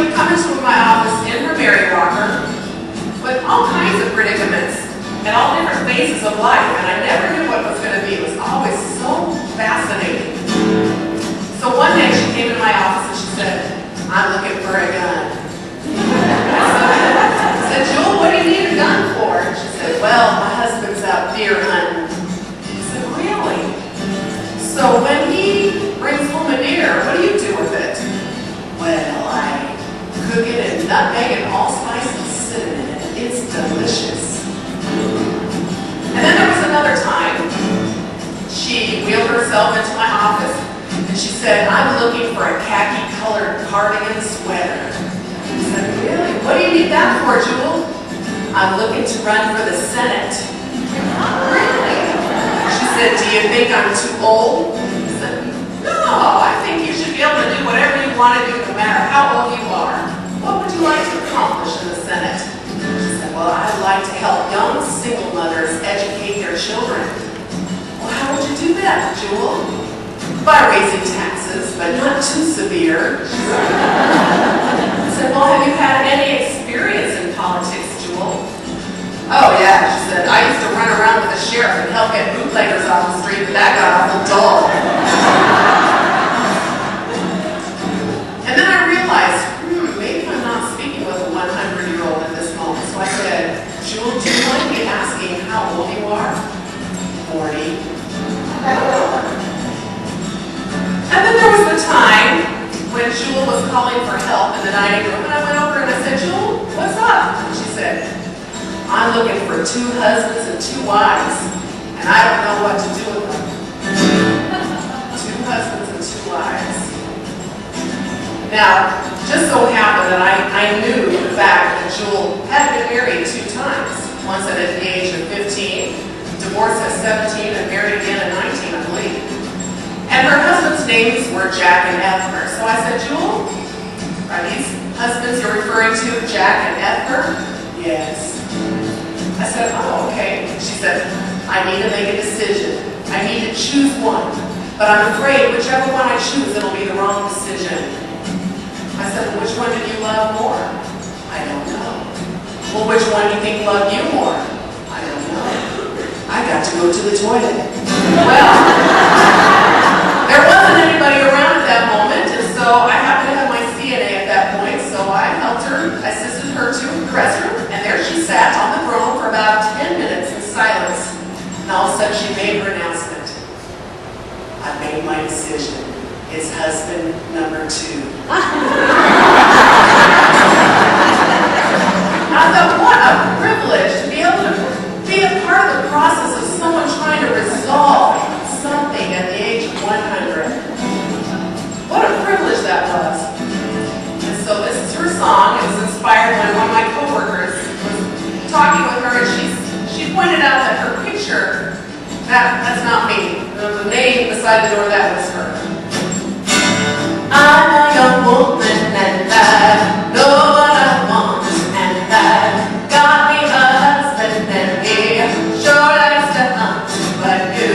would come into my office in her Mary rocker with all kinds of predicaments and all different phases of life, and I never knew what it was going to be. It was always so fascinating. So one day she came into my office and she said, "I'm looking for a gun." I said, "Jewel, what do you need a gun for?" And she said, "Well, my husband's out deer hunting." I said, "Really? So when he brings home a deer, what do you do with it?" "Well, I cook it in nutmeg and allspice and cinnamon, and it's delicious." And then there was another time, she wheeled herself into my office and she said, "I'm looking for a khaki-colored cardigan sweater." I said, "Really? What do you need that for, Jewel?" "I'm looking to run for the Senate." "Really?" She said, "Do you think I'm too old?" I said, "No, I think you should be able to do whatever you want to do no matter how old you are. What would you like to accomplish in the Senate?" She said, "Well, I'd like to help young single mothers educate their children." "Well, how would you do that, Jewel?" "By raising taxes, but not too severe." I said, "Well, have you had any experience in politics, Jewel?" "Oh, yeah," she said, "I used to run around with the sheriff and help get bootleggers off the street, but that got awful dull." And then I realized, maybe I'm not speaking with a 100-year-old at this moment. So I said, "Jewel, do you mind me asking how old you are?" 40. And then there was the time when Jewel was calling for help in the dining room, and I went over and I said, "Jewel, what's up?" And she said, "I'm looking for 2 husbands and 2 wives, and I don't know what to do with them." 2 husbands and 2 wives. Now, just so happened that I knew the fact that Jewel had been married 2 times. Once at the age of 15, divorced at 17, and married again at 19, I believe. And her husbands' names were Jack and Edgar. So I said, "Jewel, are these husbands you're referring to Jack and Edgar?" "Yes." I said, "Oh, okay." She said, "I need to make a decision. I need to choose one. But I'm afraid whichever one I choose, it'll be the wrong decision." I said, "Well, which one did you love more?" "I don't know." "Well, which one do you think loved you more?" "I don't know. I got to go to the toilet." Well, there wasn't anybody around at that moment, and so I happened to have my CNA at that point, so I helped her, assisted her to the restroom, and there she sat on the throne for about 10 minutes in silence. And all of a sudden she made her announcement. "I've made my decision. It's husband number 2. I thought, what a privilege to be able to be a part of the process of someone trying to resolve something at the age of 100. What a privilege that was. And so this is her song. It was inspired when one of my coworkers was talking with her, and she pointed out that her picture, that's not me. The name beside the door, that was her. "I'm a young woman and I know what I want, and I got me a husband and he sure likes to hunt, but you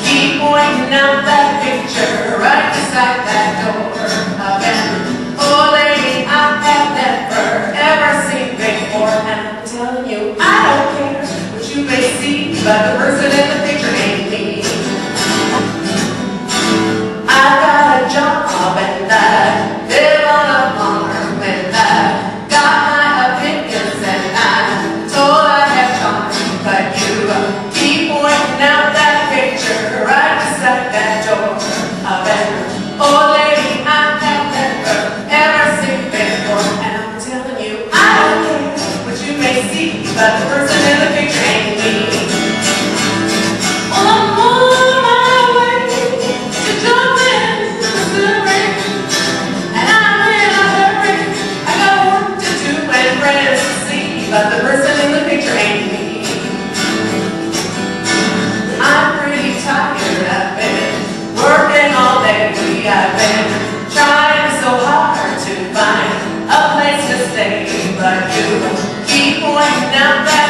keep pointing out that picture right beside that door of an old lady I have never ever seen before, and I'm telling you I don't care what you may see, but the person in the picture ain't me. I got a job and I live on a farm, and I got my opinions and I'm told I have charm, but you keep pointing out that picture right beside that door of an old lady I have never ever seen before, and I'm telling you I don't care what you may see, but the person in the picture ain't me." Well, I'm on my way to jump into the ring, and I'm in a hurry. I got work to do and friends to see, but the person in the picture ain't me. I'm pretty tired. I've been working all day. I've been trying so hard to find a place to stay, but you keep pointing out that